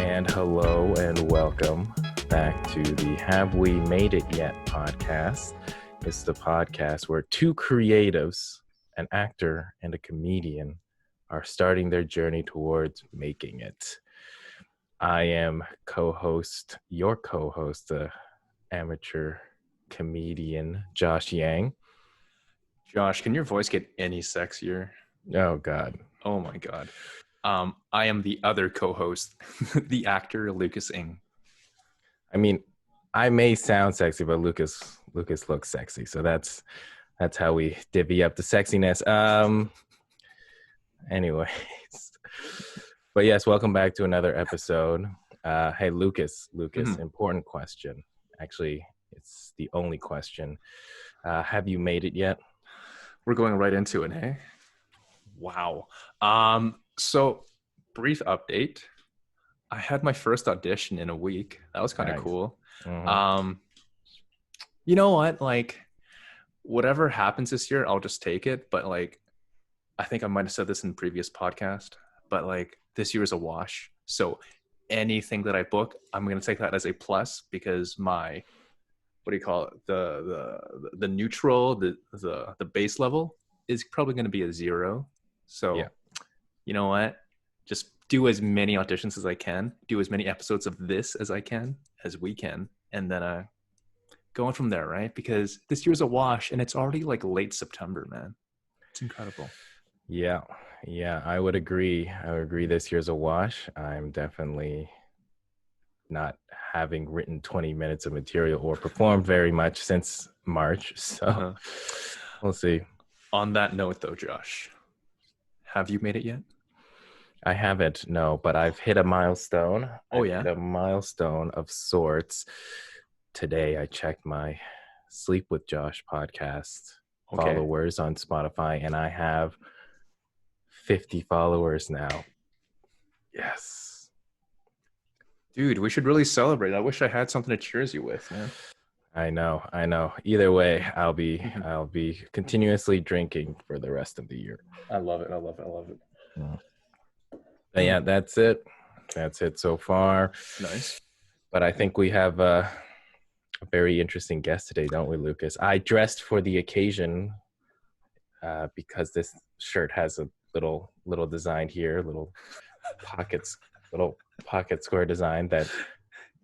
And hello and welcome back to the Have We Made It Yet podcast. It's the podcast where two creatives, an actor and a comedian, are starting their journey towards making it. I am your co-host, the amateur comedian, Josh Yang. Josh, can your voice get any sexier? Oh, God. Oh, my God. I am the other co-host, the actor, Lucas Ng. I mean, I may sound sexy, but Lucas looks sexy. So that's how we divvy up the sexiness. Anyways. But yes, welcome back to another episode. Hey, Lucas, important question. Actually, it's the only question. Have you made it yet? We're going right into it, hey? Wow. So, brief update. I had my first audition in a week. That was kind of cool. Mm-hmm. You know what? Like, whatever happens this year, I'll just take it. But like, I think I might have said this in the previous podcast, but like, this year is a wash. So anything that I book, I'm going to take that as a plus because my, what do you call it? The neutral, the base level is probably going to be a 0. So, yeah. You know what? Just do as many auditions as I can, do as many episodes of this as we can, and then going from there, right? Because this year's a wash and it's already like late September, man. It's incredible. Yeah, I would agree. This year's a wash. I'm definitely not having written 20 minutes of material or performed very much since March. So We'll see. On that note though, Josh, have you made it yet? I haven't, no, but I've hit a milestone. Hit a milestone of sorts. Today I checked my Sleep with Josh podcast followers on Spotify, and I have 50 followers now. Yes. Dude, we should really celebrate. I wish I had something to cheers you with, man. I know. Either way, I'll be continuously drinking for the rest of the year. I love it. Yeah. But yeah, that's it so far. Nice. But I think we have a very interesting guest today, don't we, Lucas? I dressed for the occasion because this shirt has a little design here, little pocket square design that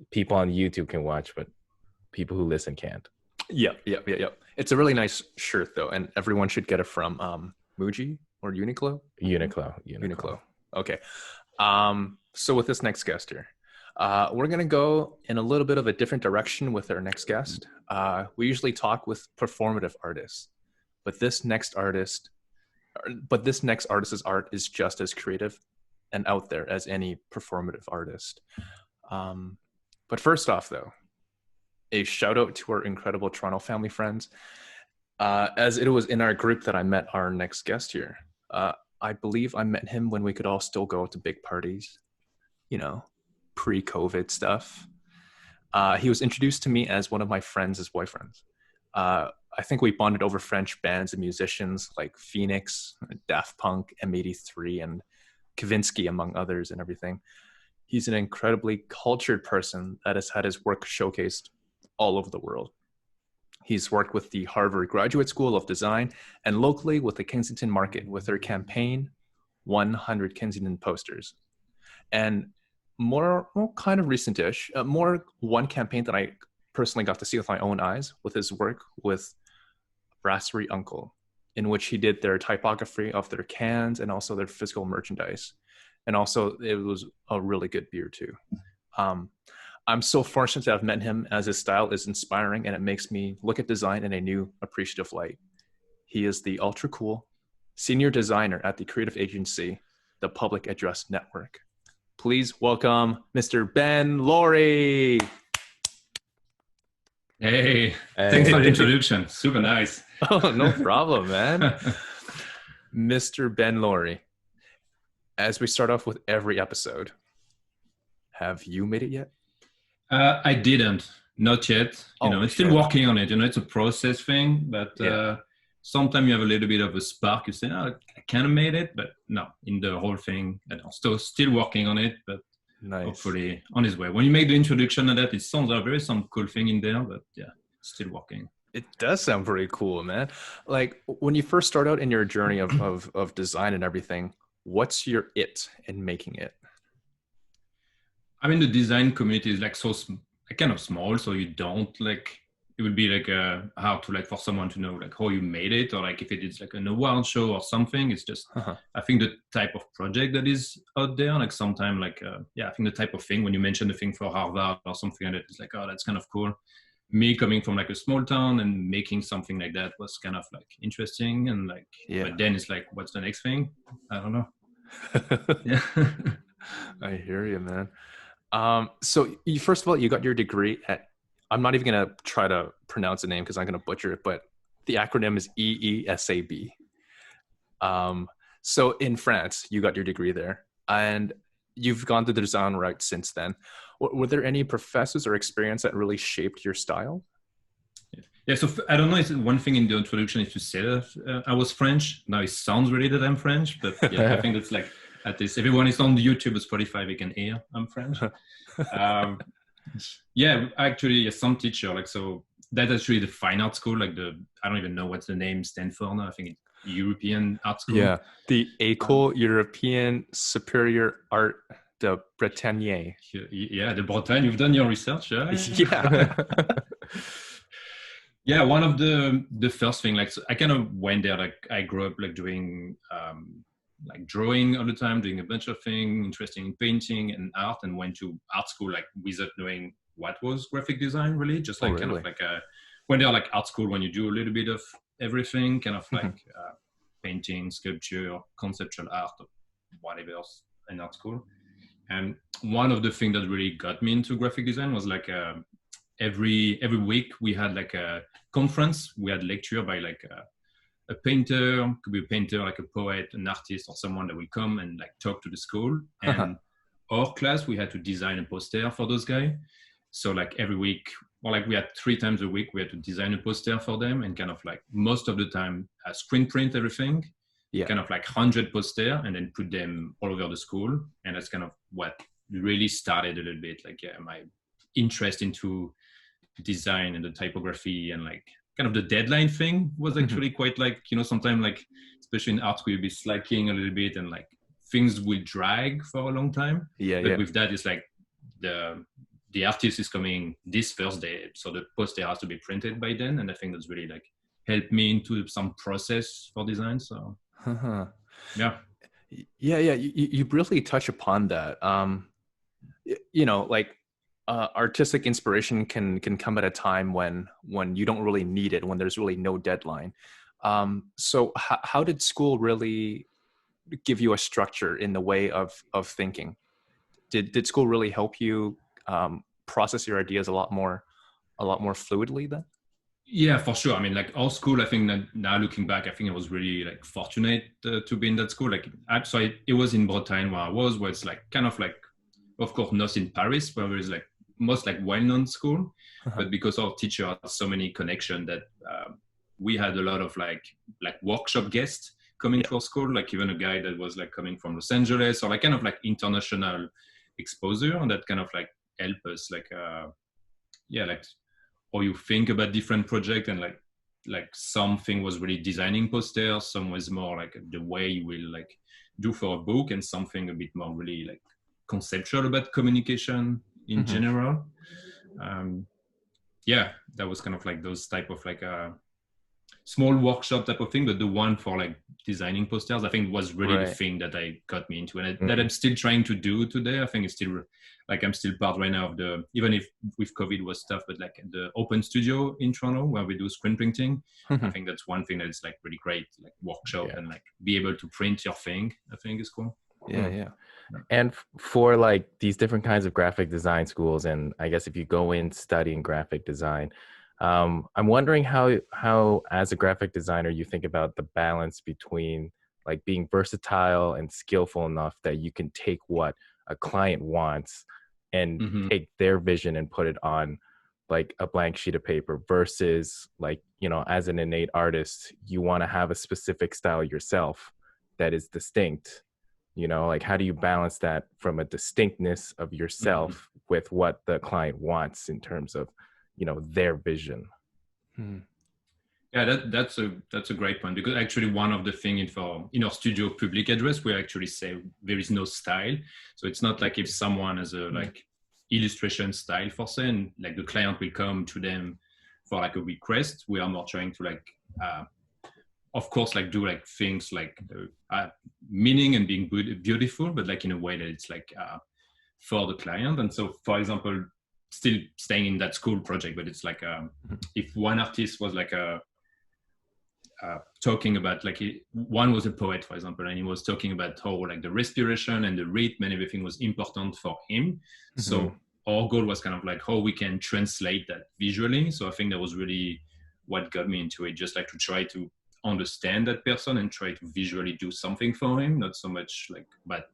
people on YouTube can watch, but people who listen can't. Yeah. It's a really nice shirt though, and everyone should get it from Muji or Uniqlo. Uniqlo. Okay. So with this next guest here, we're going to go in a little bit of a different direction with our next guest. We usually talk with performative artists, but this next artist's art is just as creative and out there as any performative artist. But first off though, a shout out to our incredible Toronto family friends. As it was in our group that I met our next guest here. I believe I met him when we could all still go to big parties, pre-COVID stuff. He was introduced to me as one of my friends' boyfriends. I think we bonded over French bands and musicians like Phoenix, Daft Punk, M83, and Kavinsky, among others, and everything. He's an incredibly cultured person that has had his work showcased all over the world. He's worked with the Harvard Graduate School of Design and locally with the Kensington Market with their campaign, 100 Kensington Posters. And more kind of recent-ish, one campaign that I personally got to see with my own eyes with his work with Brasserie Uncle, in which he did their typography of their cans and also their physical merchandise. And also it was a really good beer too. I'm so fortunate to have met him, as his style is inspiring and it makes me look at design in a new appreciative light. He is the ultra cool senior designer at the creative agency, the Public Address Network. Please welcome Mr. Ben Lory. Hey, thanks for the introduction. Super nice. Oh, no problem, man. Mr. Ben Lory, as we start off with every episode, have you made it yet? I didn't, not yet. It's still working on it. It's a process thing, but sometimes you have a little bit of a spark. You say, I kind of made it, but no, in the whole thing, still working on it. But hopefully on his way. When you make the introduction of that, it sounds like there is some cool thing in there, but yeah, it's still working. It does sound pretty cool, man. Like when you first start out in your journey of design and everything, what's your it in making it? I mean, the design community is like kind of small, so you don't like, it would be like hard to like for someone to know like how you made it, or like if it is like an award show or something. It's just I think the type of project that is out there, like sometime like I think the type of thing when you mention the thing for Harvard or something like that, it's like, oh, that's kind of cool. Me coming from like a small town and making something like that was kind of like interesting, and like but then it's like, what's the next thing? I don't know. Yeah. I hear you, man. So you, first of all, you got your degree at, I'm not even going to try to pronounce the name because I'm going to butcher it, but the acronym is EEASB. So in France, you got your degree there, and you've gone through the design route since then. Were there any professors or experience that really shaped your style? Yeah, so I don't know, it's one thing in the introduction is to say that I was French. Now it sounds really that I'm French, but yeah, I think that's like, at least everyone is on the YouTube or Spotify, they can hear I'm French. Yeah, actually, some teacher, like, so that's actually the fine art school, like I don't even know what the name stands for now. I think it's European art school. Yeah, the École Européenne Supérieure Art de Bretagne. Yeah, the Bretagne, you've done your research, yeah? Yeah. Yeah, one of the first thing, like, so I kind of went there, like, I grew up like doing like drawing all the time, doing a bunch of things, interested in painting and art, and went to art school like without knowing what was graphic design really, just like kind of like when they're like art school, when you do a little bit of everything, kind of like painting, sculpture, conceptual art, whatever else in art school. And one of the things that really got me into graphic design was like every week we had like a conference, we had lecture by like a painter, could be a painter, like a poet, an artist, or someone that will come and like talk to the school. And our class, we had to design a poster for those guys. So like every week, or like we had 3 times a week, we had to design a poster for them, and kind of like most of the time screen print everything, kind of like 100 poster, and then put them all over the school. And that's kind of what really started a little bit like my interest into design and the typography, and like kind of the deadline thing was actually quite like, you know, sometimes like, especially in art, we'll be slacking a little bit and like things will drag for a long time. But with that, it's like the artist is coming this Thursday, so the poster has to be printed by then. And I think that's really like helped me into some process for design. So yeah. You really touch upon that. You know, like artistic inspiration can come at a time when you don't really need it, when there's really no deadline. So how did school really give you a structure in the way of thinking? Did school really help you process your ideas a lot more fluidly then? Yeah, for sure. I mean, like our school, I think that now looking back, I think I was really like fortunate to be in that school. Like, it was in Bretagne where I was, where it's like kind of like, of course, not in Paris, where there is like most like well-known school, but because our teacher had so many connections that we had a lot of like workshop guests coming to our school, like even a guy that was like coming from Los Angeles, or like kind of like international exposure, and that kind of like help us like like, or you think about different projects, and like something was really designing posters, some was more like the way you will like do for a book, and something a bit more really like conceptual about communication in general. That was kind of like those type of like small workshop type of thing, but the one for like designing posters, I think was really the thing that I got me into, and that I'm still trying to do today. I think it's still like, I'm still part right now of the, even if with COVID was tough, but like the open studio in Toronto where we do screen printing. I think that's one thing that is like really great, like workshop and like be able to print your thing, I think is cool. And for like these different kinds of graphic design schools, and I guess if you go in studying graphic design, I'm wondering how as a graphic designer you think about the balance between like being versatile and skillful enough that you can take what a client wants and take their vision and put it on like a blank sheet of paper, versus like, you know, as an innate artist, you want to have a specific style yourself that is distinct, You know, like how do you balance that from a distinctness of yourself with what the client wants in terms of, you know, their vision? Yeah, that's a great point, because actually one of the things in our studio public address, we actually say there is no style. So it's not like if someone has a like illustration style for say, and like the client will come to them for like a request. We are more trying to like, of course, like do like things like meaning and being beautiful, but like in a way that it's like for the client. And so, for example, still staying in that school project, but it's like if one artist was like talking about like one was a poet, for example, and he was talking about how like the respiration and the rhythm and everything was important for him. So our goal was kind of like how we can translate that visually. So I think that was really what got me into it, just like to try to understand that person and try to visually do something for him, not so much like but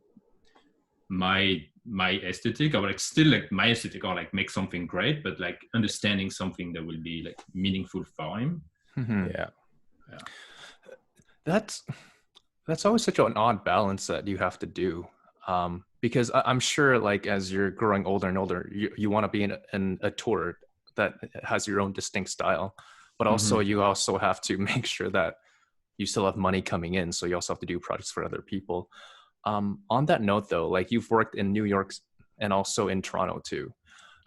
my aesthetic, or like still like my aesthetic, or like make something great, but like understanding something that will be like meaningful for him. Yeah. That's always such an odd balance that you have to do, because I'm sure like as you're growing older and older, you want to be in a tour that has your own distinct style, but also you also have to make sure that you still have money coming in, so you also have to do projects for other people. On that note though, like you've worked in New York and also in Toronto too,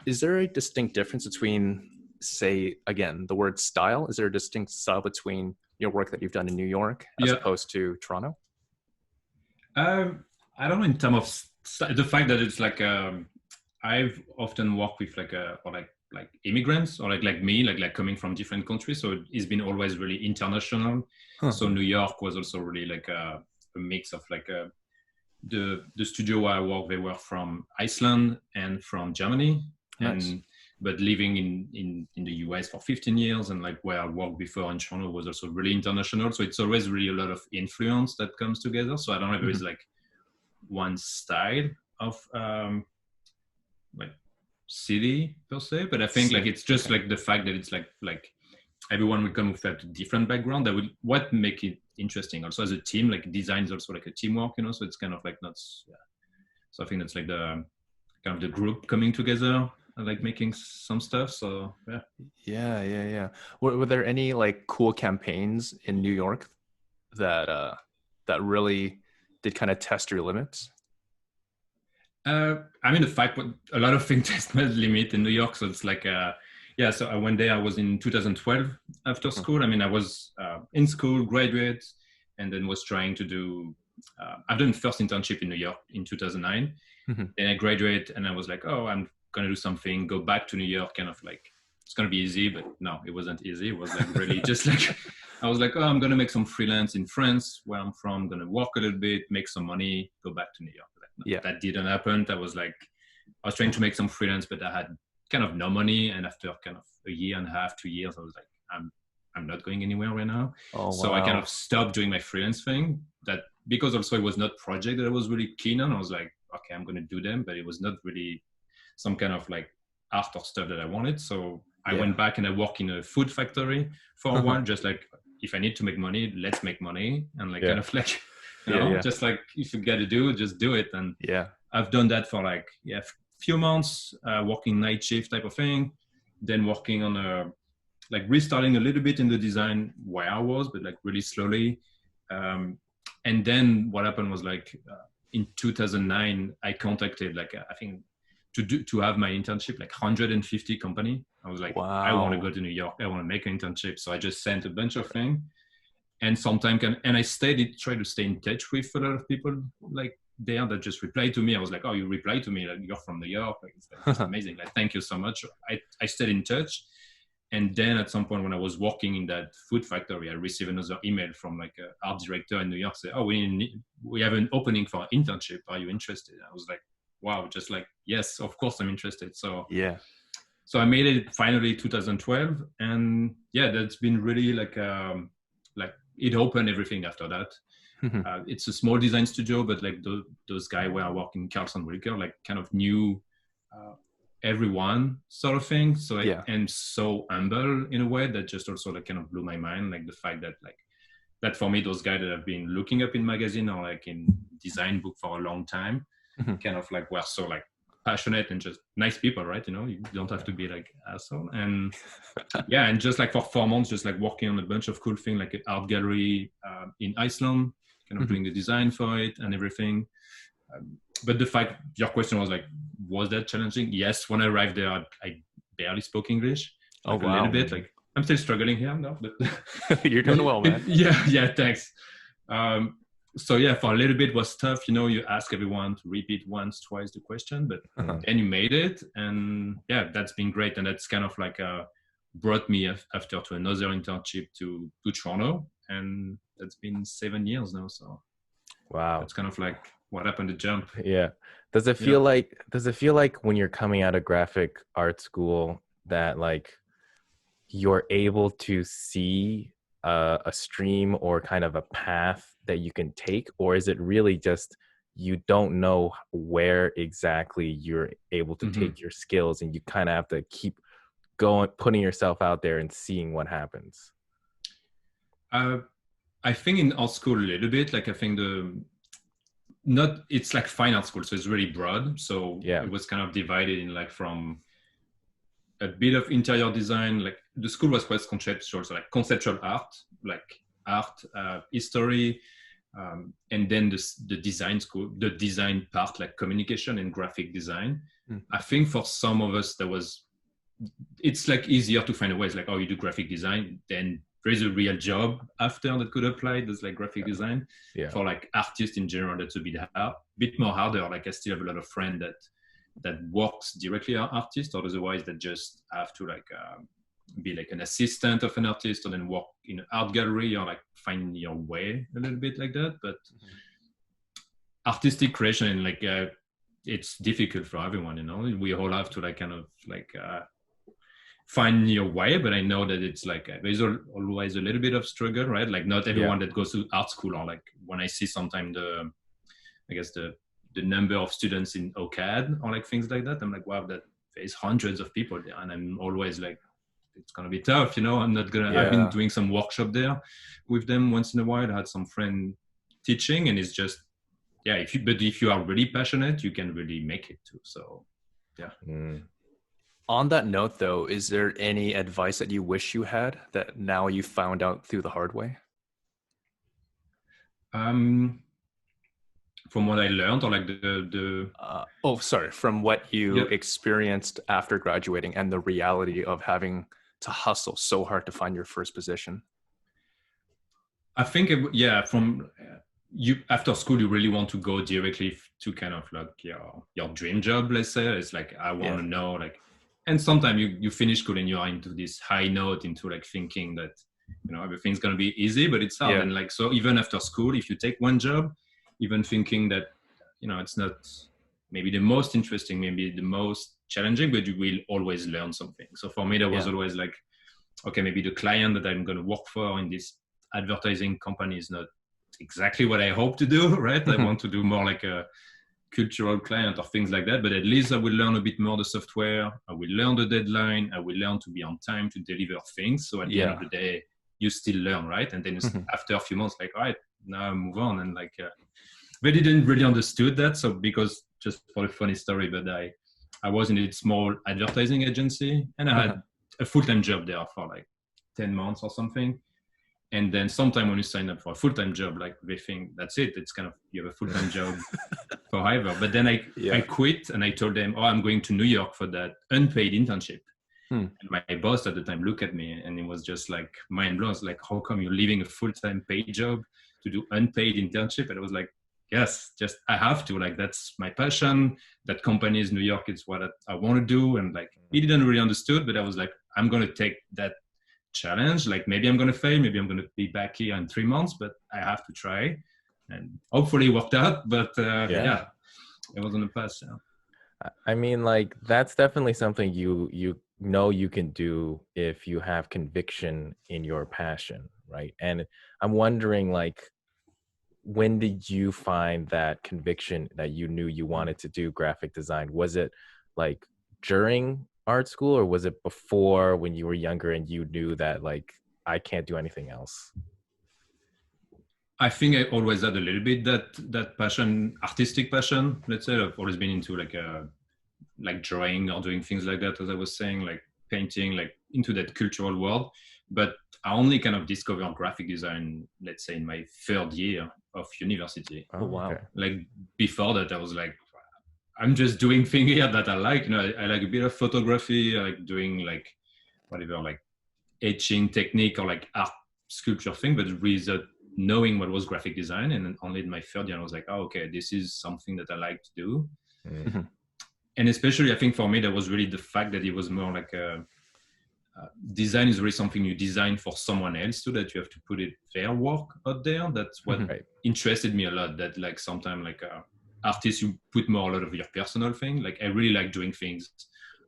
is there a distinct difference between, say again, the word style? Is there a distinct style between your work that you've done in New York as opposed to Toronto? I don't know in terms of the fact that it's like I've often worked with like like immigrants, or like me, like coming from different countries. So it's been always really international. So New York was also really like a mix of like the studio where I work, they were from Iceland and from Germany. Nice. But living in the US for 15 years, and like where I worked before in Toronto was also really international. So it's always really a lot of influence that comes together. So I don't know if there is like one style of like city per se, but I think like it's just like the fact that it's like everyone will come with a different background. That will what make it interesting. Also as a team, like design is also like a teamwork, you know. So it's kind of like not. Yeah. So I think that's like the kind of the group coming together, like making some stuff. So yeah. Were there any like cool campaigns in New York that really did kind of test your limits? I mean, the fact a lot of things test my limit in New York. So it's like so I went there. I was in 2012 after school. I mean, I was in school, graduate, and then was trying to do I've done first internship in New York in 2009. Then I graduate, and I was like, oh, I'm gonna do something, go back to New York, kind of like it's gonna be easy. But no, it wasn't easy. It was like really just like I was like, oh, I'm gonna make some freelance in France, where I'm from, I'm gonna work a little bit, make some money, go back to New York. Like, no, that didn't happen. I was trying to make some freelance, but I had kind of no money. And after kind of a year and a half, 2 years, I was like, I'm not going anywhere right now. So I kind of stopped doing my freelance thing. That because also it was not project that I was really keen on. I was like, okay, I'm going to do them, but it was not really some kind of like art or stuff that I wanted. So I went back and I worked in a food factory for a while, just like if I need to make money, let's make money, and like kind of like. You know, just like if you got to do it, just do it. And I've done that for like few months, working night shift type of thing, then working on like restarting a little bit in the design where I was, but like really slowly. And then what happened was like in 2009, I contacted like I think to have my internship, like 150 company. I was like, I want to go to New York. I want to make an internship. So I just sent a bunch of things. And sometimes, and I try to stay in touch with a lot of people like there that just reply to me. I was like, oh, you reply to me, like you're from New York, like it's amazing. Like, thank you so much. I stayed in touch. And then at some point when I was working in that food factory, I received another email from like an art director in New York say, oh, we have an opening for an internship. Are you interested? I was like, wow, just like, yes, of course I'm interested. So so I made it finally 2012. And that's been really like it opened everything after that. It's a small design studio, but like those guys were working Carlson Wilker, like kind of knew everyone sort of thing. So and so humble in a way that just also like kind of blew my mind. Like the fact that like that for me, those guys that have been looking up in magazine or like in design book for a long time, kind of like were so like passionate and just nice people, right? You know, you don't have to be like asshole. And yeah, and just like for 4 months, just like working on a bunch of cool things, like an art gallery in Iceland, kind of doing the design for it and everything. But the fact, your question was like, was that challenging? Yes, when I arrived there, I barely spoke English, like a little bit. Like I'm still struggling here now, but you're doing well, man. Yeah, thanks. So yeah, for a little bit was tough. You know, you ask everyone to repeat once, twice the question, but then you made it, and yeah, that's been great. And that's kind of like brought me after to another internship to Toronto, and that's been 7 years now. So wow, that's kind of like what happened to jump. Yeah. Does it feel like when you're coming out of graphic art school that like you're able to see a stream or kind of a path that you can take, or is it really just you don't know where exactly you're able to take your skills and you kind of have to keep going, putting yourself out there and seeing what happens? I think in art school a little bit, like I think it's like fine art school, so it's really broad. So it was kind of divided in like from a bit of interior design, like the school was quite conceptual, so like conceptual art, like art, history, and then the design school, the design part, like communication and graphic design. I think for some of us, it's like easier to find a way. It's like, oh, you do graphic design, then there is a real job after that could apply. There's like graphic design. For like artists in general, that's a bit more harder. Like I still have a lot of friends that works directly as artists, or otherwise that just have to like be like an assistant of an artist, or then work in an art gallery, or like find your way a little bit like that. But artistic creation, like it's difficult for everyone. You know, we all have to like kind of like find your way. But I know that it's like there's always a little bit of struggle, right? Like not everyone that goes to art school, or like when I see sometimes the number of students in OCAD or like things like that, I'm like, wow, that there's hundreds of people there, and I'm always like, it's gonna be tough, you know. I'm not gonna. I've been doing some workshop there with them once in a while. I had some friend teaching, and it's just if you are really passionate, you can really make it too. So yeah. On that note, though, is there any advice that you wish you had that now you found out through the hard way? From what I learned, or like from what you experienced after graduating and the reality of having to hustle so hard to find your first position. I think, from you after school, you really want to go directly to kind of like your dream job, let's say. It's like, I want to know, like, and sometimes you finish school and you are into this high note, into like thinking that, you know, everything's going to be easy, but it's hard. And like, so even after school, if you take one job, even thinking that, you know, it's not maybe the most interesting, maybe the most challenging, but you will always learn something. So for me, that was always like, okay, maybe the client that I'm going to work for in this advertising company is not exactly what I hope to do, right? I want to do more like a cultural client or things like that, but at least I will learn a bit more the software. I will learn the deadline. I will learn to be on time to deliver things. So at the end of the day, you still learn, right? And then after a few months, like, all right, now I move on. And like, they didn't really understood that. So because, just for a funny story, but I was in a small advertising agency, and I had a full-time job there for like 10 months or something. And then sometime when you sign up for a full-time job, like they think that's it. It's kind of, you have a full-time job forever. But then I quit, and I told them, oh, I'm going to New York for that unpaid internship. And my boss at the time looked at me, and it was just like mind blown. Like, how come you're leaving a full-time paid job to do unpaid internship? And I was like, yes, just I have to. Like, that's my passion. That company is New York. It's what I want to do. And like, he didn't really understood, but I was like, I'm going to take that challenge. Like, maybe I'm going to fail. Maybe I'm going to be back here in 3 months, but I have to try. And hopefully it worked out. But it wasn't a pass. I mean, like, that's definitely something you know you can do if you have conviction in your passion, right? And I'm wondering, like, when did you find that conviction that you knew you wanted to do graphic design? Was it like during art school, or was it before, when you were younger and you knew that like, I can't do anything else? I think I always had a little bit that passion, artistic passion. Let's say I've always been into like drawing or doing things like that, as I was saying, like painting, like into that cultural world. But I only kind of discovered graphic design, let's say, in my third year of university. Oh, wow. Okay. Like before that, I was like, I'm just doing things here that I like. You know, I like a bit of photography. I like doing like whatever, like etching technique or like art sculpture thing, but without knowing what was graphic design. And then only in my third year, I was like, oh, okay, this is something that I like to do. Mm. And especially, I think for me, that was really the fact that it was more like design is really something you design for someone else too, that you have to put their work out there. That's what Right. interested me a lot. That like sometimes like artists, you put more a lot of your personal thing. Like I really like doing things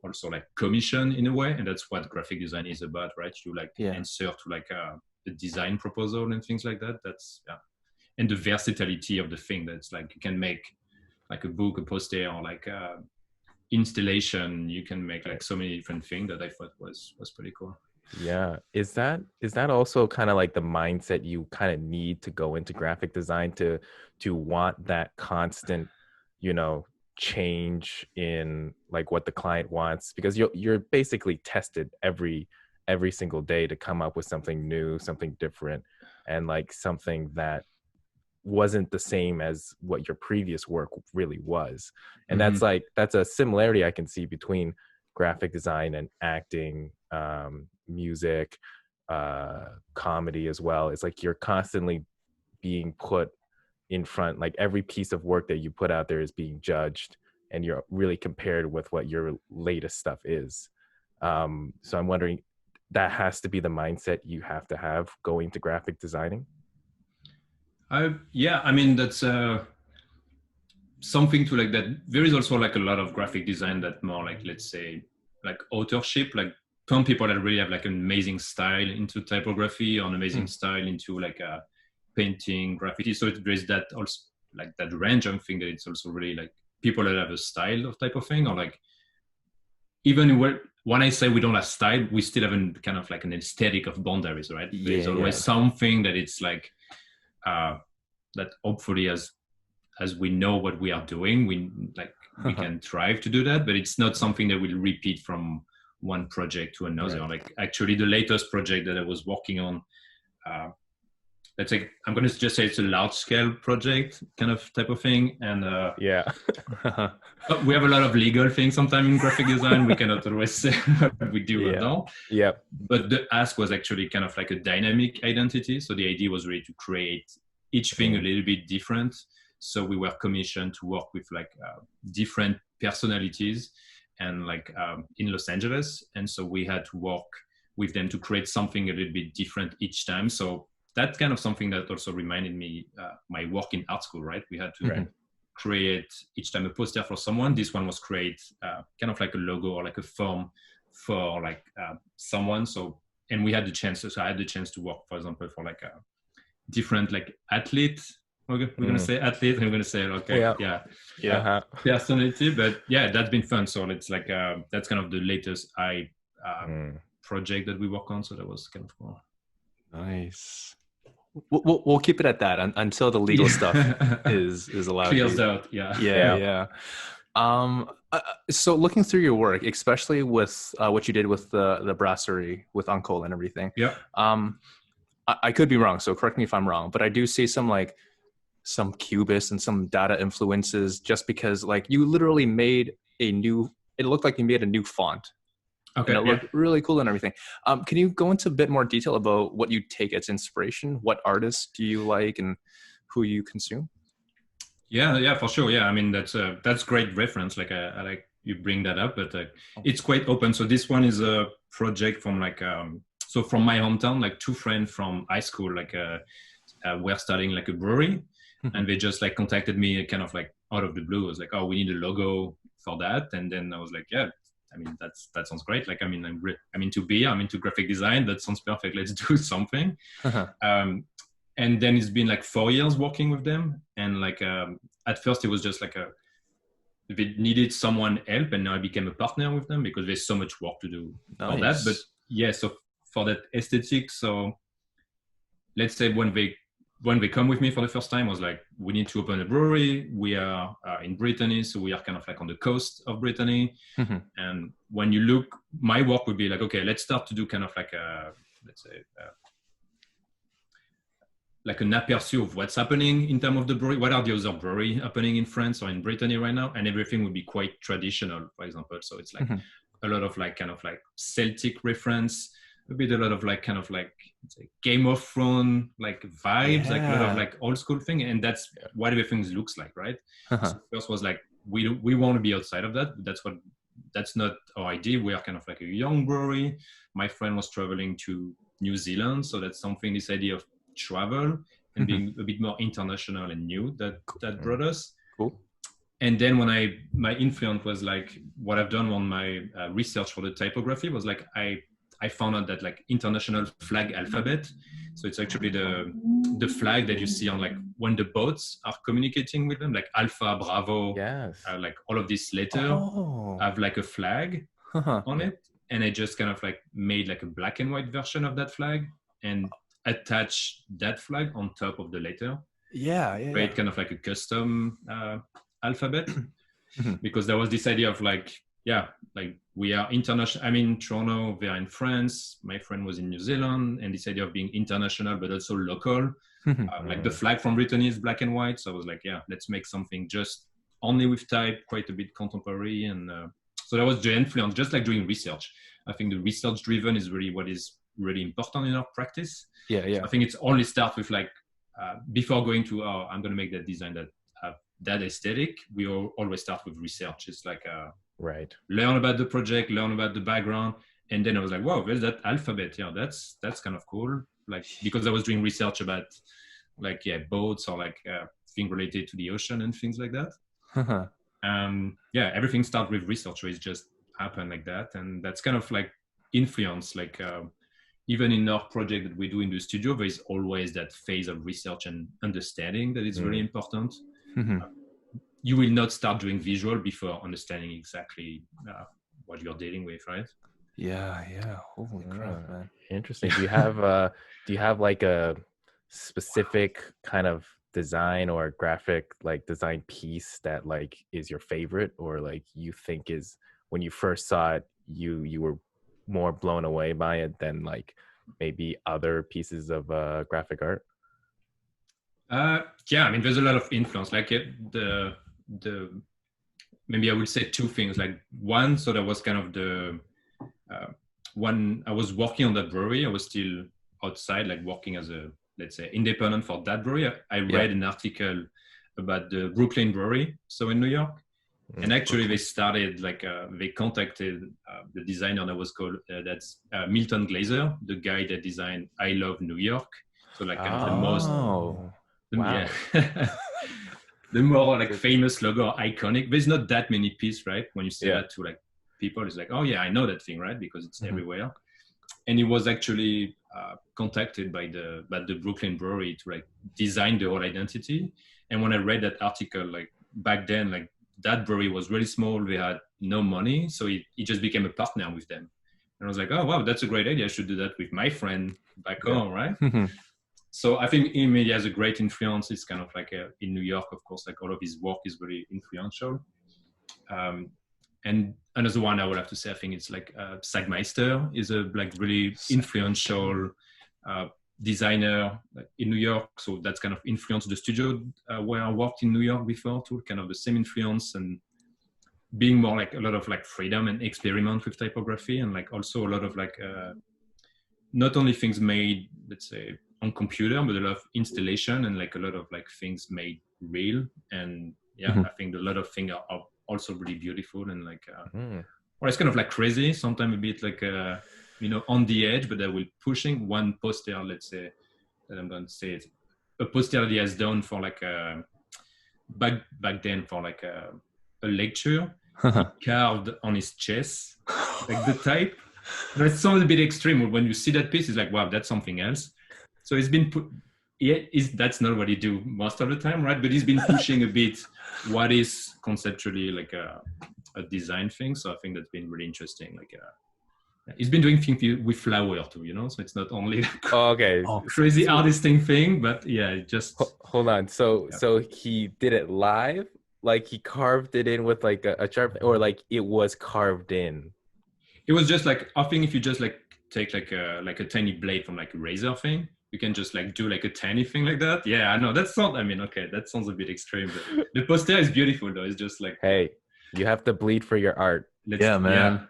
also like commission in a way, and that's what graphic design is about, right? You like answer to like the design proposal and things like that. That's and the versatility of the thing. That's like you can make like a book, a poster, or like installation. You can make like so many different things that I thought was pretty cool. Yeah. Is that also kind of like the mindset you kind of need to go into graphic design to want that constant, you know, change in like what the client wants, because you're basically tested every single day to come up with something new, something different, and like something that wasn't the same as what your previous work really was. And that's a similarity I can see between graphic design and acting, music, comedy as well. It's like you're constantly being put in front, like every piece of work that you put out there is being judged, and you're really compared with what your latest stuff is. So I'm wondering, that has to be the mindset you have to have going to graphic designing. Yeah, I mean, that's something to like that. There is also like a lot of graphic design that more like, let's say, like authorship, like some people that really have like an amazing style into typography or an amazing style into like painting, graffiti. So there's that also like that range. I think that it's also really like people that have a style of type of thing, or like even when I say we don't have style, we still have a kind of like an aesthetic of boundaries, right? There's always something that it's like that hopefully as we know what we are doing, we can strive to do that, but it's not something that will repeat from one project to another. Right. Like actually the latest project that I was working on, let's say, I'm going to just say it's a large scale project kind of type of thing. And but we have a lot of legal things sometimes in graphic design. We cannot always say what we do or not. Yeah. But the ask was actually kind of like a dynamic identity. So the idea was really to create each thing a little bit different. So we were commissioned to work with like different personalities and like in Los Angeles. And so we had to work with them to create something a little bit different each time. So that's kind of something that also reminded me my work in art school, right? We had to create each time a poster for someone. This one was create kind of like a logo or like a form for like someone. So, and we had the chance, so I had the chance to work, for example, for like a different like athlete. We're going to say athlete, and we're going to say, okay, personality. But yeah, that's been fun. So it's like, that's kind of the latest project that we work on. So that was kind of cool. Nice. We'll keep it at that until the legal stuff is allowed. Clears out. Yeah. So looking through your work, especially with what you did with the Brasserie with Uncle and everything. Yeah. I could be wrong, so correct me if I'm wrong, but I do see some Cubist and some data influences, just because like you literally made it looked like you made a new font. Okay. And it looked really cool and everything. Can you go into a bit more detail about what you take as inspiration? What artists do you like and who you consume? Yeah, for sure. Yeah, I mean, that's great reference. Like I like you bring that up, but it's quite open. So this one is a project from like, so from my hometown, like two friends from high school, like we're starting like a brewery, and they just like contacted me kind of like out of the blue. It was like, oh, we need a logo for that. And then I was like, yeah, I mean, that sounds great. Like, I mean, I'm into beer, I'm into graphic design. That sounds perfect. Let's do something. And then it's been like 4 years working with them. And like, at first it was just like they needed someone help, and now I became a partner with them because there's so much work to do for that. But yeah, so for that aesthetic, so let's say when they when they come with me for the first time, I was like, we need to open a brewery. We are in Brittany, so we are kind of like on the coast of Brittany. And when you look, my work would be like, okay, let's start to do kind of like a, let's say, like an aperçu of what's happening in terms of the brewery. What are the other brewery happening in France or in Brittany right now? And everything would be quite traditional, for example. So it's like a lot of like kind of like Celtic reference, a lot of like kind of like Game of Thrones like vibes, like a lot of like old school thing. And that's what everything looks like, right? So first was like, we want to be outside of that. But that's not our idea. We are kind of like a young brewery. My friend was traveling to New Zealand. So that's something, this idea of travel and being a bit more international and new that brought us. Cool. And then when my influence was like what I've done on my research for the typography was like I found out that like international flag alphabet. So it's actually the flag that you see on like when the boats are communicating with them, like Alpha, Bravo, like all of these letters have like a flag on it. And I just kind of like made like a black and white version of that flag and attach that flag on top of the letter. Create kind of like a custom alphabet because there was this idea of like we are international. I'm in Toronto, we are in France, my friend was in New Zealand, and this idea of being international but also local. Like the flag from Brittany is black and white, so I was like, let's make something just only with type, quite a bit contemporary. And so that was the influence, just like doing research. I think the research driven is really what is really important in our practice. So I think it's only start with like before going to I'm going to make that design that have that aesthetic. We always start with research. It's like learn about the project, learn about the background, and then I was like, wow, there's that alphabet. That's kind of cool. Like because I was doing research about like boats or like things related to the ocean and things like that. Everything starts with research. So it's just happened like that, and that's kind of like influence like. Even in our project that we do in the studio, there is always that phase of research and understanding that is really important. You will not start doing visual before understanding exactly what you're dealing with, right? Holy crap, man. Interesting. Do you have like a specific kind of design or graphic like design piece that like is your favorite, or like you think is when you first saw it you were more blown away by it than like maybe other pieces of graphic art? I mean, there's a lot of influence. Like the maybe I would say two things. Like one, so that was kind of the when I was working on that brewery, I was still outside, like working as a, let's say, independent for that brewery. I read an article about the Brooklyn brewery, so in New York. And actually they started like they contacted the designer that was called that's Milton Glaser, the guy that designed I Love New York. So like kind of the most the more like famous logo, iconic. There's not that many pieces, right? When you say that to like people, it's like, oh yeah, I know that thing, right? Because it's everywhere. And he was actually contacted by the Brooklyn brewery to like design the whole identity. And when I read that article, like back then, like that brewery was really small. They had no money. So he just became a partner with them. And I was like, oh, wow, that's a great idea. I should do that with my friend back home, right? So I think he maybe has a great influence. It's kind of like in New York, of course, like all of his work is very influential. And another one I would have to say, I think it's like Sagmeister is a like really influential designer in New York. So that's kind of influenced the studio where I worked in New York before too, kind of the same influence, and being more like a lot of like freedom and experiment with typography, and like also a lot of like not only things made, let's say, on computer, but a lot of installation and like a lot of like things made real. And I think a lot of things are also really beautiful and like well, it's kind of like crazy sometimes, a bit like on the edge, but I will pushing one poster, let's say, that I'm going to say it, a poster that he has done for like back then for like a lecture. He carved on his chest like the type. That sounds a bit extreme. When you see that piece, it's like, wow, that's something else. So it's been put. That's not what he do most of the time, right? But he's been pushing a bit what is conceptually like a design thing. So I think that's been really interesting. Like, He's been doing things with flour too, so it's not only like Okay. crazy artisting thing, but yeah, it just Hold on. So he did it live? Like he carved it in with like a sharp, or like it was carved in? it was just like, I think if you just like take like a tiny blade from like a razor thing, you can just like do like a tiny thing like that. Yeah, I know that sounds a bit extreme, but the poster is beautiful though. It's just like, Hey, you have to bleed for your art. Yeah, man.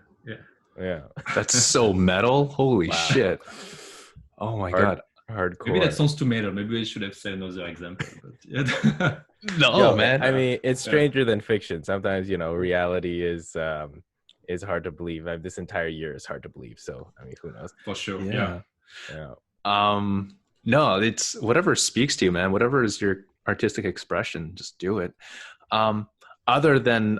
Yeah. That's so metal. Holy shit. Oh my God. Hardcore. Maybe that sounds too metal. Maybe I should have said another example. But yeah. No, man. I mean, it's stranger than fiction. Sometimes, reality is hard to believe. This entire year is hard to believe. So, I mean, who knows? For sure. Yeah. Yeah. No, it's whatever speaks to you, man. Whatever is your artistic expression, just do it. Other than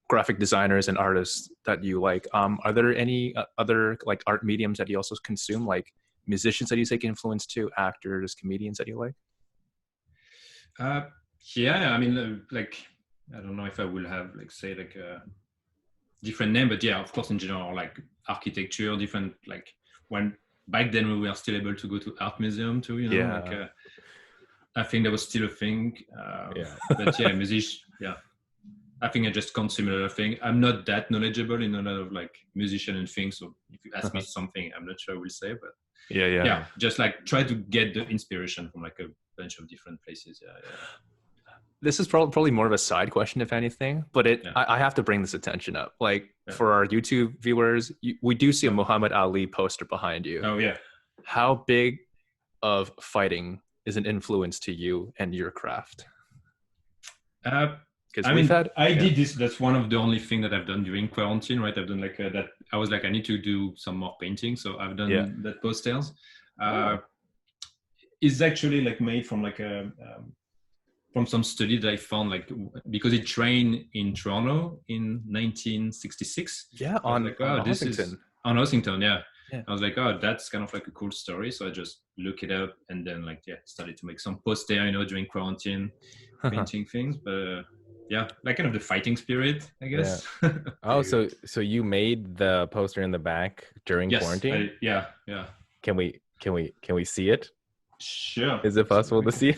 graphic designers and artists that you like, are there any other like art mediums that you also consume, like musicians that you take influence to, actors, comedians that you like? Yeah, I mean, like, I don't know if I will have like say like a different name, but yeah, of course, in general, like architecture, different, like when back then we were still able to go to art museum too, like I think that was still a thing. But yeah, I think I just consume a lot of things. I'm not that knowledgeable in a lot of like musician and things. So if you ask me something, I'm not sure I will say, but yeah, just like try to get the inspiration from like a bunch of different places. Yeah. This is probably more of a side question, if anything, but I have to bring this attention up. Like for our YouTube viewers, we do see a Muhammad Ali poster behind you. Oh yeah. How big of fighting is an influence to you and your craft? I did this. That's one of the only thing that I've done during quarantine, right? I've done like that. I was like, I need to do some more painting, so I've done that posters. It's actually like made from like from some study that I found, like because it trained in Toronto in 1966. Yeah, on Hossington, yeah. I was like, oh, that's kind of like a cool story. So I just look it up and then like, started to make some poster, during quarantine, painting things. But like kind of the fighting spirit, I guess. Yeah. Oh, so you made the poster in the back during quarantine? Yeah. Can we see it? Sure. Is it possible to see?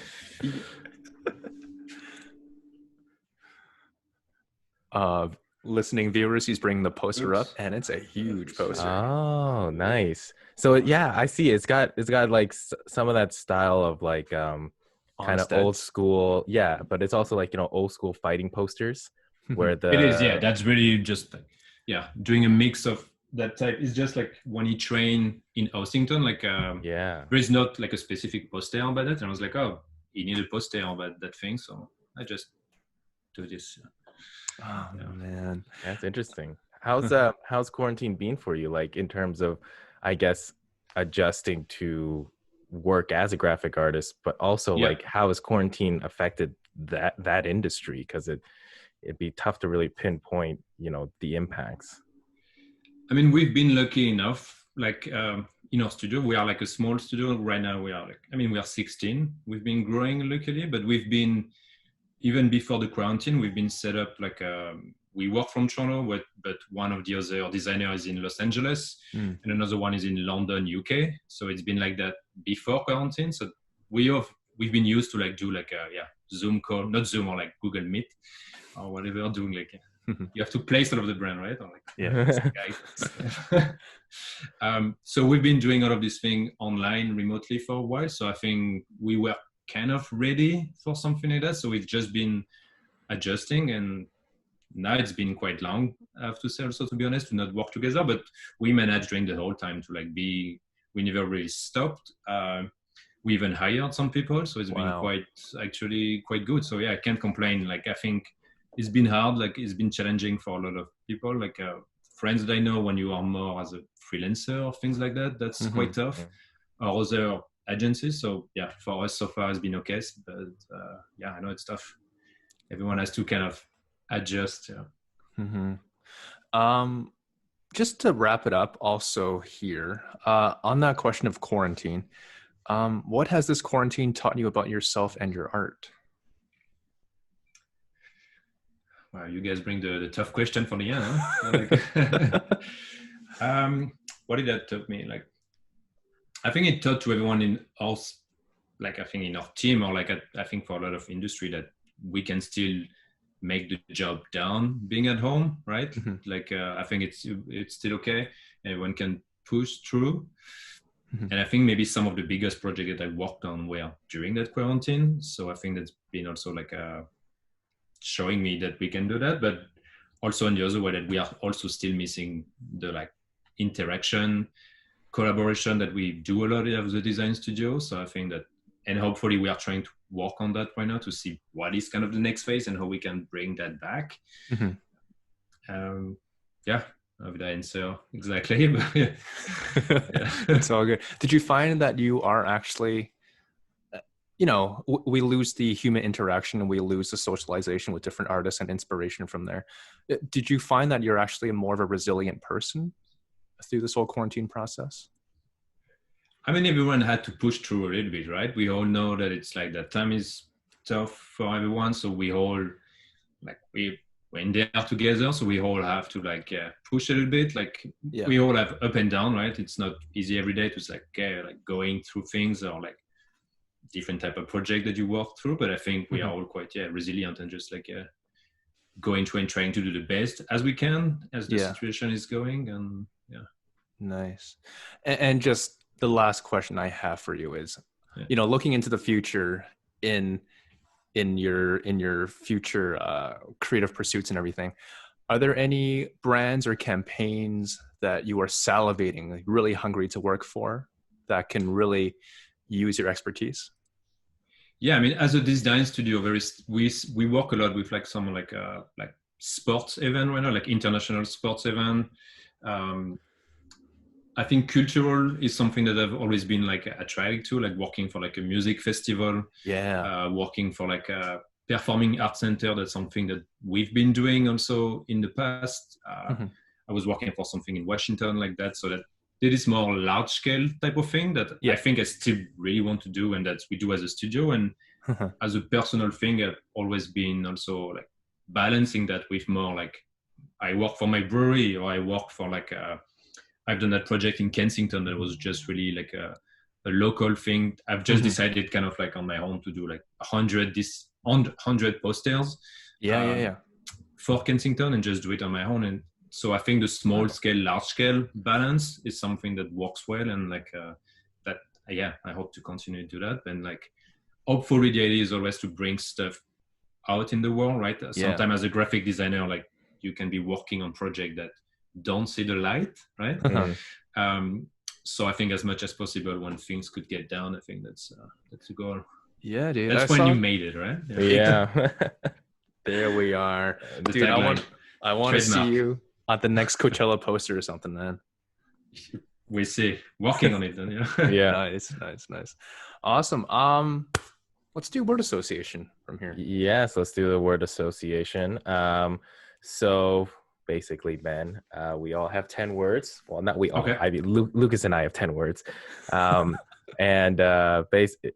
Listening viewers, he's bringing the poster up, and it's a huge poster. Oh, nice. So I see it's got like some of that style of like kind of old school, but it's also like old school fighting posters where it is, that's really just doing a mix of that type. It's just like when he trained in Hossington, like there is not like a specific poster about it, and I was like, oh, he needed a poster about that thing, so I just do this. Oh man, that's interesting. How's quarantine been for you, like in terms of, I guess, adjusting to work as a graphic artist, but also like how has quarantine affected that industry? Because it'd be tough to really pinpoint the impacts. I mean, we've been lucky enough, like in our studio, we are like a small studio right now. We are we are 16. We've been growing luckily, but we've been, even before the quarantine, we've been set up like we work from Toronto, but one of the other designers is in Los Angeles and another one is in London, UK. So it's been like that before quarantine. So we've been used to like do like a Zoom call, not Zoom, or like Google Meet or whatever, doing like you have to place all of the brand, right? Or like, so we've been doing all of this thing online remotely for a while. So I think we were kind of ready for something like that. So we've just been adjusting, and now it's been quite long, I have to say also, to be honest, to not work together, but we managed during the whole time to like we never really stopped. We even hired some people. So it's been quite good. So I can't complain. Like, I think it's been hard. Like it's been challenging for a lot of people, like friends that I know, when you are more as a freelancer or things like that, that's quite tough. Or other agencies. So for us so far it's been okay, but I know it's tough. Everyone has to kind of adjust. Just to wrap it up also here, on that question of quarantine, what has this quarantine taught you about yourself and your art? Wow, you guys bring the tough question for the end, huh? What did that taught me? Like, I think it taught to everyone in us, like I think in our team, or like I think for a lot of industry, that we can still make the job done being at home, right? Mm-hmm. Like I think it's still okay. Everyone can push through. Mm-hmm. And I think maybe some of the biggest projects that I worked on were during that quarantine. So I think that's been also like showing me that we can do that, but also on the other way that we are also still missing the like interaction, collaboration that we do a lot of the design studio. So I think that, and hopefully we are trying to work on that right now to see what is kind of the next phase and how we can bring that back. Mm-hmm. Yeah, how did I answer exactly? But yeah. It's all good. Did you find that you are actually, you know, we lose the human interaction and we lose the socialization with different artists and inspiration from there. Did you find that you're actually more of a resilient person through this whole quarantine process? I mean, everyone had to push through a little bit, right? We all know that it's like that time is tough for everyone. So we all like, we went there together. So we all have to like push a little bit. Like we all have up and down, right? It's not easy every day to like going through things or like different type of project that you work through. But I think we are all quite resilient and just like going through and trying to do the best as we can as the situation is going. And nice. And just the last question I have for you is, you know, looking into the future in your future creative pursuits and everything, are there any brands or campaigns that you are salivating, like really hungry to work for, that can really use your expertise? Yeah, I mean, as a design studio, we work a lot with like some like sports event right now, like international sports event. I think cultural is something that I've always been like attracted to, like working for like a music festival, working for like a performing arts center. That's something that we've been doing also in the past. I was working for something in Washington like that. So that it is more large scale type of thing that I think I still really want to do, and that we do as a studio. And as a personal thing, I've always been also like balancing that with more like I work for my brewery, or I work for like I've done that project in Kensington that was just really like a local thing. I've just decided kind of like on my own to do like 100 posters for Kensington and just do it on my own. And so I think the small scale, large scale balance is something that works well. And like I hope to continue to do that. And like, hopefully the idea is always to bring stuff out in the world, right? Sometimes as a graphic designer, like you can be working on projects that don't see the light, right? So I think as much as possible when things could get down, I think that's the goal. Yeah, dude. That's when you made it, right? Yeah. There we are. Dude, I want to see you on the next Coachella poster or something, man. We see. Working on it then, Yeah. Nice. Awesome. Let's do word association from here. Yes, let's do the word association. So basically, Ben, we all have 10 words. Well, not we all. Okay. I mean, Lucas and I have 10 words. And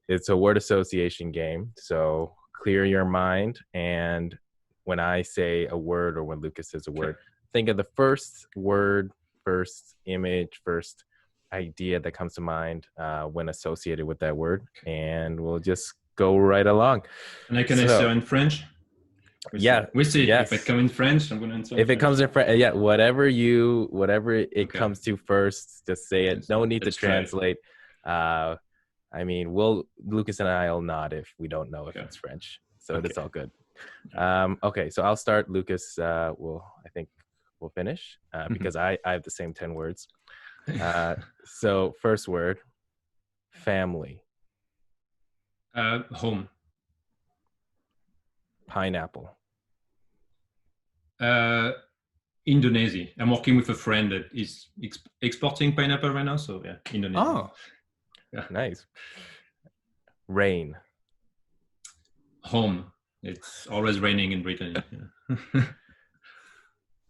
it's a word association game. So clear your mind. And when I say a word or when Lucas says a word, think of the first word, first image, first idea that comes to mind when associated with that word. And we'll just go right along. And I can answer in French? We see. If it comes in French, I'm going to answer. If it comes in French, whatever it comes to first, just say it. No need to translate. I mean, Lucas and I will nod if we don't know if it's French, so it's all good. Okay, so I'll start. Lucas, I think we'll finish because I have the same 10 words. So first word, family. Home. Pineapple. Indonesia. I'm working with a friend that is exporting pineapple right now. So Indonesia. Oh, nice. Rain. Home. It's always raining in Britain.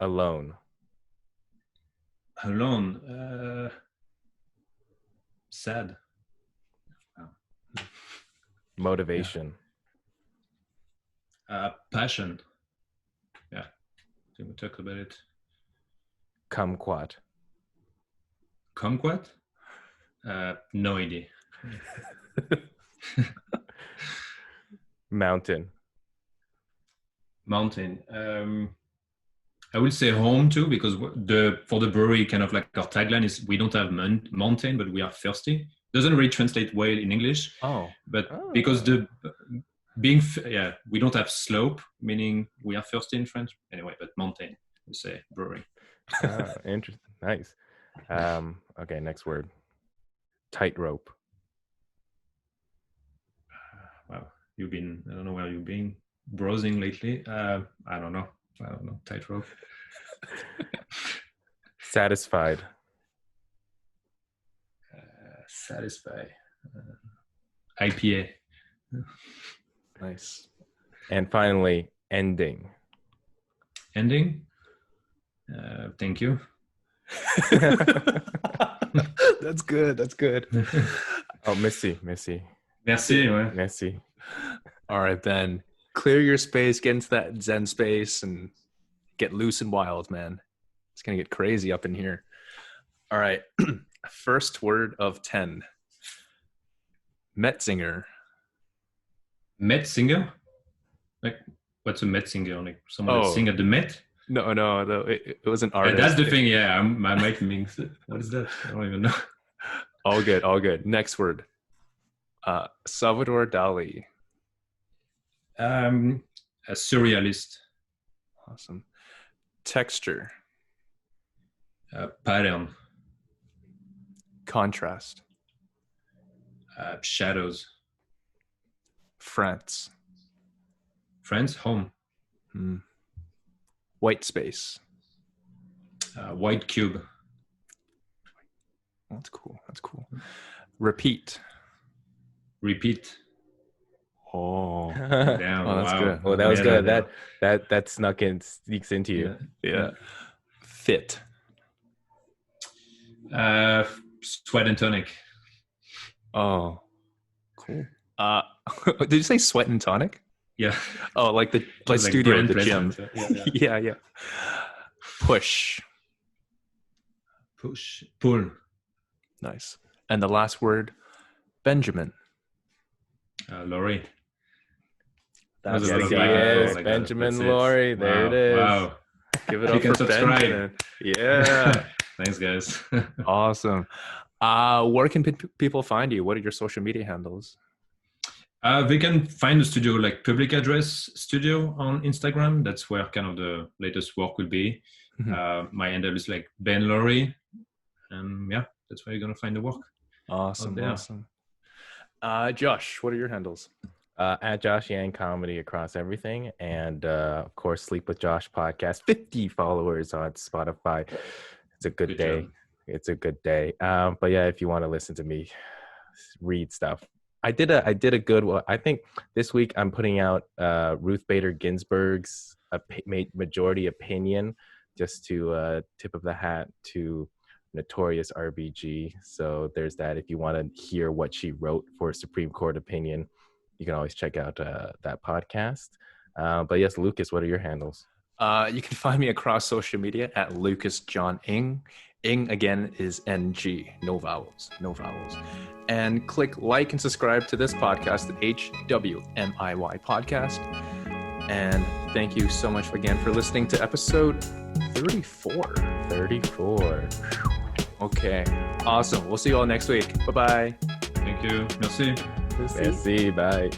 Alone. Sad. Motivation. Passion. I think we talked about it. Kumquat. Kumquat? No idea. Mountain. I will say home too, because for the brewery, kind of like our tagline is we don't have mountain, but we are thirsty. Doesn't really translate well in English. Because we don't have slope, meaning we are thirsty in French. Anyway, but mountain, we say brewery. Interesting. Nice. Okay, next word. Tightrope. Wow, I don't know where you've been browsing lately. I don't know. Tightrope. Satisfied. Satisfy. IPA. Nice. And finally, ending. Ending. Thank you. That's good. Oh, Missy. Merci. Ouais. Missy. All right, Ben. Clear your space, get into that Zen space, and get loose and wild, man. It's going to get crazy up in here. All right. First word of 10. Metzinger. Metzinger? Like, what's a Metzinger? Like someone that sing at the Met? No, it was an artist. That's the thing, yeah. My mic means, what is that? I don't even know. All good. Next word. Salvador Dali. A surrealist. Awesome. Texture. Pattern. Contrast. Shadows. France. Home. White space. White cube. That's cool. Repeat. Oh, Damn, that's wow. good. Well, that was good. That sneaks into you. Yeah. Fit. Sweat and tonic. Oh, cool. Did you say sweat and tonic? Yeah. Oh, like the studio at the gym. Yeah. Push. Pull. Nice. And the last word, Benjamin. Lory. That's Like Benjamin that's Lory. it. There it is. Wow. Give it up for subscribe. Benjamin. Yeah. Thanks, guys. Awesome. Where can people find you? What are your social media handles? They can find the studio like Public Address Studio on Instagram. That's where kind of the latest work will be. Mm-hmm. My handle is like Ben Lory. And yeah, that's where you're going to find the work. Awesome. Josh, what are your handles? At Josh Yang Comedy across everything. And of course, Sleep with Josh podcast. 50 followers on Spotify. It's a good day. Job. It's a good day. But yeah, if you want to listen to me read stuff. I did a good one. I think this week I'm putting out Ruth Bader Ginsburg's majority opinion, just to tip of the hat to Notorious RBG. So there's that. If you want to hear what she wrote for Supreme Court opinion, you can always check out that podcast. But yes, Lucas, what are your handles? You can find me across social media at Lucas John Ng. Ng again is NG, no vowels. And click like and subscribe to this podcast, the HWMIY podcast. And thank you so much again for listening to episode 34. 34. Okay, awesome. We'll see you all next week. Bye-bye. Thank you. Merci. Merci. Bye.